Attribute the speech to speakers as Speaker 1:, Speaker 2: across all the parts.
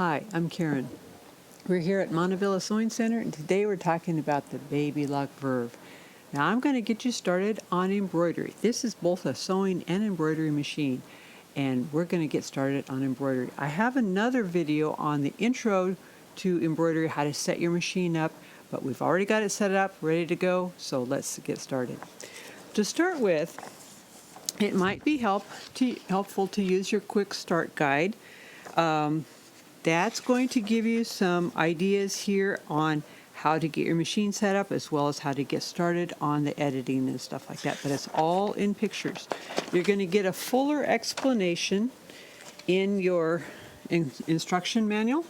Speaker 1: Hi, I'm Karen. We're here at Montavilla Sewing Center, and today we're talking about the Baby Lock Verve. Now I'm going to get you started on embroidery. This is both a sewing and embroidery machine, and we're going to get started on embroidery. I have another video on the intro to embroidery, how to set your machine up, but we've already got it set up, ready to go, so let's get started. To start with, it might be helpful to use your quick start guide. That's going to give you some ideas here on how to get your machine set up, as well as how to get started on the editing and stuff like that. But it's all in pictures. You're going to get a fuller explanation in your instruction manual.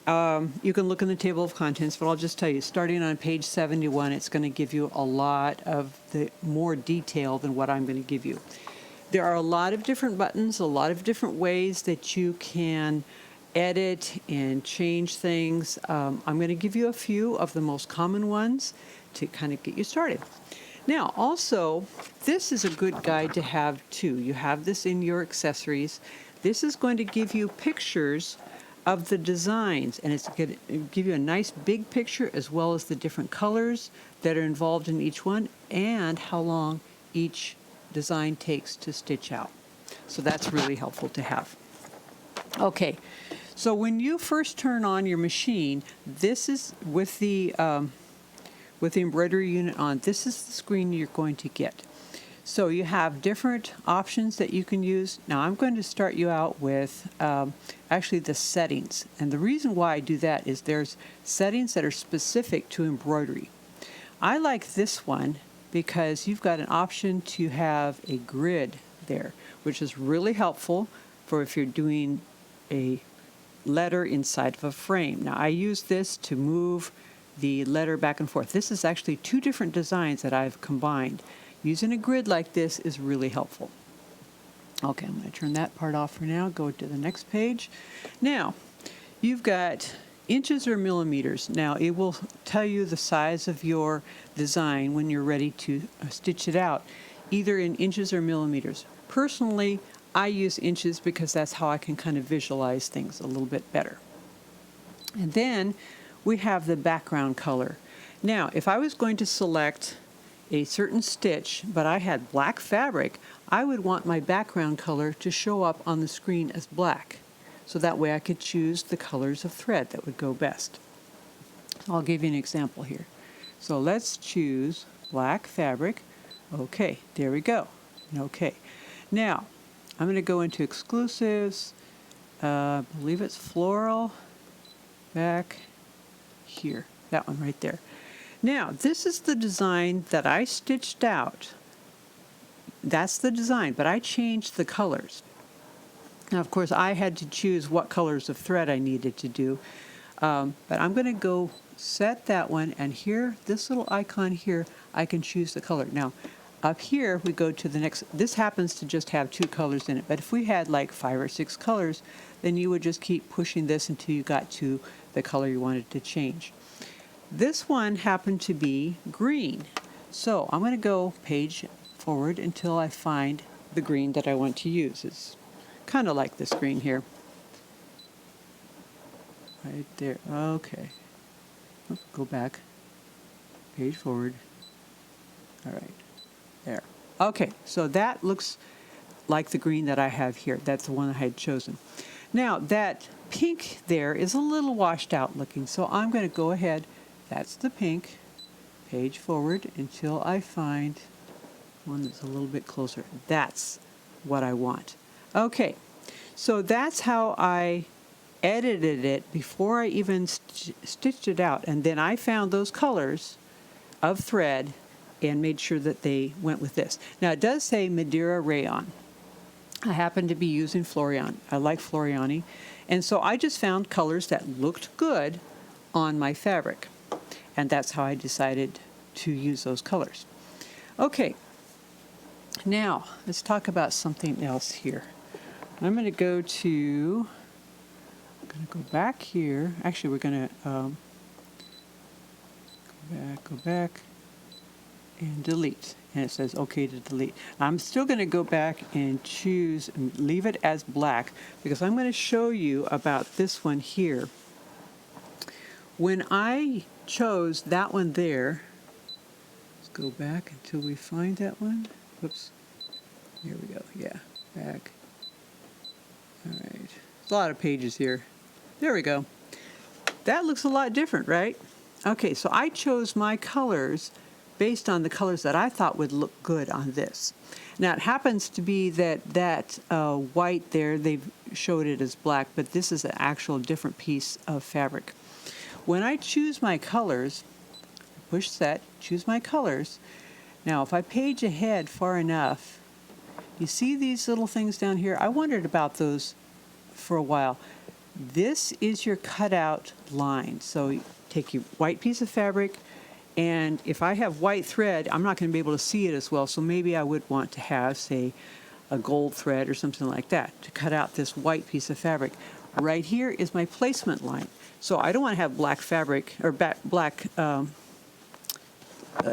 Speaker 1: You can look in the table of contents, but I'll just tell you, starting on page 71, it's going to give you a lot of the more detail than what I'm going to give you. There are a lot of different buttons, a lot of different ways that you can edit and change things. I'm going to give you a few of the most common ones to kind of get you started. Now, also, this is a good guide to have too. You have this in your accessories. This is going to give you pictures of the designs, and it's going to give you a nice big picture, as well as the different colors that are involved in each one and how long each design takes to stitch out. So that's really helpful to have. Okay, so when you first turn on your machine, this is with the embroidery unit on, this is the screen you're going to get. So you have different options that you can use. Now I'm going to start you out with actually the settings. And the reason why I do that is there's settings that are specific to embroidery. I like this one because you've got an option to have a grid there, which is really helpful for if you're doing a letter inside of a frame. Now I use this to move the letter back and forth. This is actually two different designs that I've combined. Using a grid like this is really helpful. Okay, I'm going to turn that part off for now, go to the next page. Now, you've got inches or millimeters. Now, it will tell you the size of your design when you're ready to stitch it out, either in inches or millimeters. Personally, I use inches because that's how I can kind of visualize things a little bit better. And then we have the background color. Now, if I was going to select a certain stitch, but I had black fabric, I would want my background color to show up on the screen as black. So that way I could choose the colors of thread that would go best. I'll give you an example here. So let's choose black fabric. Okay, there we go. Okay. Now, I'm going to go into exclusives. I believe it's floral. Back here. That one right there. Now, this is the design that I stitched out. That's the design, but I changed the colors. Now, of course, I had to choose what colors of thread I needed to do. But I'm going to go set that one, and here, this little icon here, I can choose the color. Now, up here, we go to the next. This happens to just have two colors in it, but if we had like 5 or 6 colors, then you would just keep pushing this until you got to the color you wanted to change. This one happened to be green. So I'm going to go page forward until I find the green that I want to use. It's kind of like this green here. Right there. Okay. Go back. Page forward. All right. There. Okay, so that looks like the green that I have here. That's the one I had chosen. Now, that pink there is a little washed out looking, so I'm going to go ahead. That's the pink. Page forward until I find one that's a little bit closer. That's what I want. Okay, so that's how I edited it before I even stitched it out. And then I found those colors of thread and made sure that they went with this. Now, it does say Madeira Rayon. I happen to be using Florian. I like Floriani. And so I just found colors that looked good on my fabric. And that's how I decided to use those colors. Okay, now let's talk about something else here. I'm going to go back here. Actually, we're going to go back. and delete. And it says OK to delete. I'm still going to go back and choose and leave it as black because I'm going to show you about this one here. When I chose that one there, let's go back until we find that one. Whoops. Here we go. Yeah, back. All right. There's a lot of pages here. There we go. That looks a lot different, right? Okay, so I chose my colors based on the colors that I thought would look good on this. Now, it happens to be that white there, they've showed it as black, but this is an actual different piece of fabric. When I choose my colors, push set, choose my colors. Now, if I page ahead far enough, you see these little things down here? I wondered about those for a while. This is your cutout line. So you take your white piece of fabric, and if I have white thread, I'm not going to be able to see it as well, so maybe I would want to have, say, a gold thread or something like that to cut out this white piece of fabric. Right here is my placement line. So I don't want to have black fabric, or black,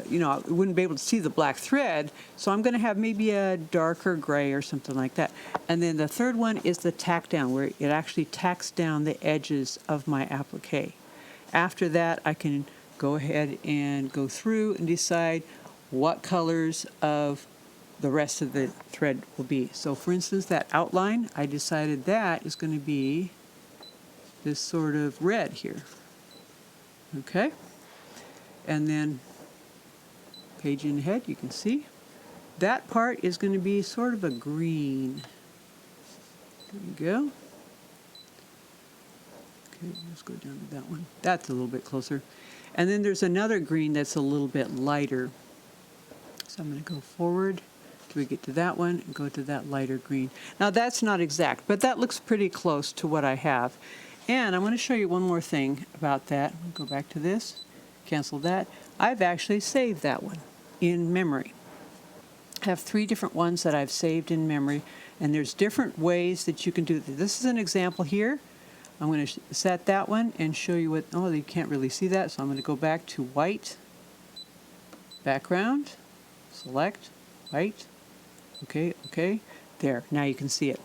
Speaker 1: you know, I wouldn't be able to see the black thread, so I'm going to have maybe a darker gray or something like that. And then the third one is the tack down, where it actually tacks down the edges of my applique. After that, I can go ahead and go through and decide what colors of the rest of the thread will be. So for instance, that outline, I decided that is going to be this sort of red here. Okay? And then paging ahead, you can see that part is going to be sort of a green. There we go. Okay, let's go down to that one. That's a little bit closer. And then there's another green that's a little bit lighter. So I'm going to go forward till we get to that one and go to that lighter green. Now that's not exact, but that looks pretty close to what I have. And I'm going to show you one more thing about that. Go back to this, cancel that. I've actually saved that one in memory. I have 3 different ones that I've saved in memory, and there's different ways that you can do this. This is an example here. I'm going to set that one and show you what, oh, you can't really see that, so I'm going to go back to white, background, select, white, okay, there, now you can see it.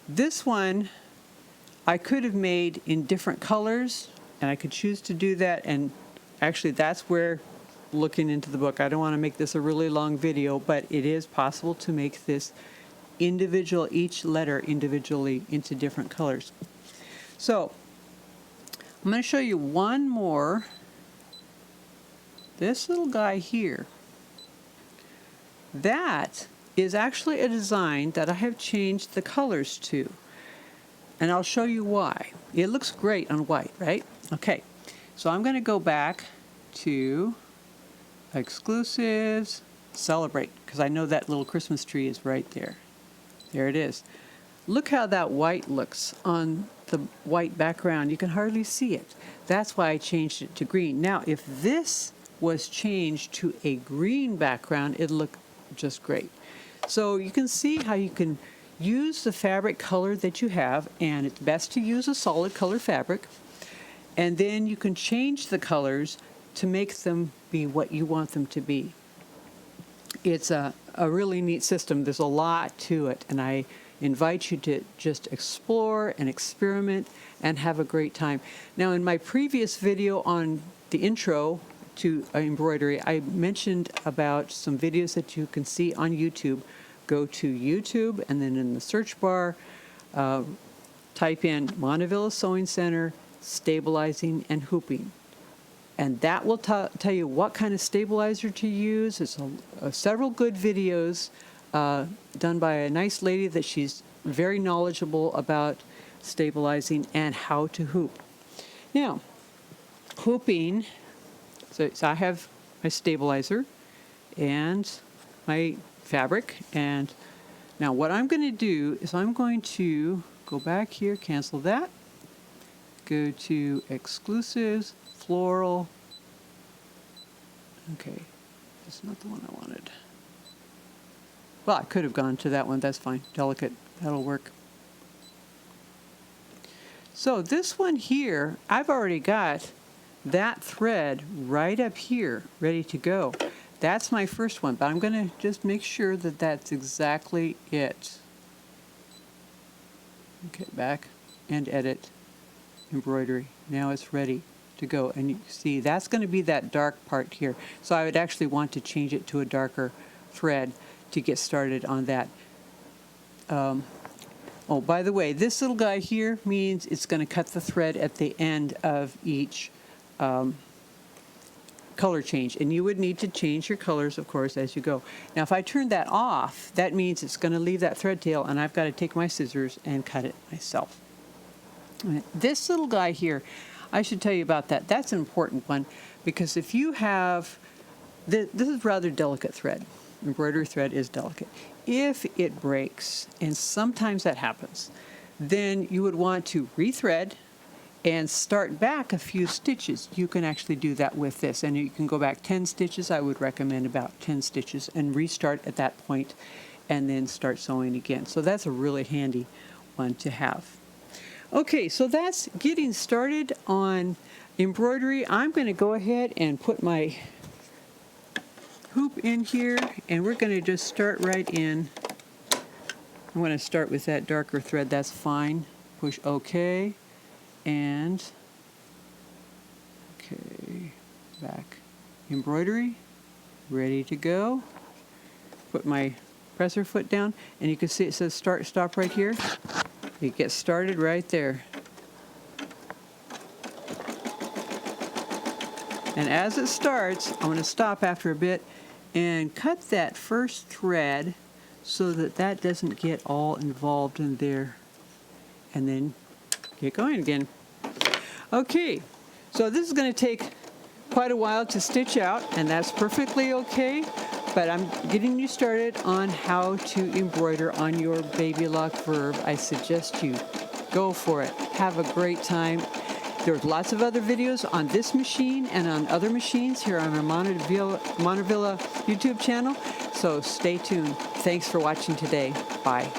Speaker 1: This one I could have made in different colors, and I could choose to do that, and actually that's where, looking into the book, I don't want to make this a really long video, but it is possible to make this individual, each letter individually into different colors. So I'm going to show you one more. This little guy here, that is actually a design that I have changed the colors to, and I'll show you why. It looks great on white, right? Okay, so I'm going to go back to exclusives, celebrate, because I know that little Christmas tree is right there. There it is. Look how that white looks on the white background. You can hardly see it. That's why I changed it to green. Now, if this was changed to a green background, it'd look just great. So you can see how you can use the fabric color that you have, and it's best to use a solid color fabric, and then you can change the colors to make them be what you want them to be. It's a really neat system. There's a lot to it, and I invite you to just explore and experiment and have a great time. Now, in my previous video on the intro to embroidery, I mentioned about some videos that you can see on YouTube. Go to YouTube, and then in the search bar, type in Montavilla Sewing Center, stabilizing and hooping. And that will tell you what kind of stabilizer to use. There's several good videos done by a nice lady that she's very knowledgeable about stabilizing and how to hoop. Now, hooping, so I have my stabilizer and my fabric, and now what I'm going to do is I'm going to go back here, cancel that, go to exclusives, floral. Okay, that's not the one I wanted. Well, I could have gone to that one. That's fine. Delicate. That'll work. So this one here, I've already got that thread right up here ready to go. That's my first one, but I'm going to just make sure that that's exactly it. Okay, back and edit, embroidery. Now it's ready to go. And you see, that's going to be that dark part here. So I would actually want to change it to a darker thread to get started on that. Oh, by the way, this little guy here means it's going to cut the thread at the end of each color change. And you would need to change your colors, of course, as you go. Now, if I turn that off, that means it's going to leave that thread tail, and I've got to take my scissors and cut it myself. This little guy here, I should tell you about that. That's an important one, because if you have, this is rather delicate thread. Embroidery thread is delicate. If it breaks, and sometimes that happens, then you would want to rethread and start back a few stitches. You can actually do that with this, and you can go back 10 stitches. I would recommend about 10 stitches and restart at that point and then start sewing again. So that's a really handy one to have. Okay, so that's getting started on embroidery. I'm going to go ahead and put my hoop in here, and we're going to just start right in. I'm going to start with that darker thread. That's fine. Push OK, and okay, back embroidery, ready to go. Put my presser foot down, and you can see it says start stop right here. It gets started right there. And as it starts, I'm going to stop after a bit and cut that first thread so that that doesn't get all involved in there, and then get going again. Okay, so this is going to take quite a while to stitch out, and that's perfectly okay, but I'm getting you started on how to embroider on your Baby Lock Verve. I suggest you go for it. Have a great time. There's lots of other videos on this machine and on other machines here on our Montavilla YouTube channel, so stay tuned. Thanks for watching today. Bye.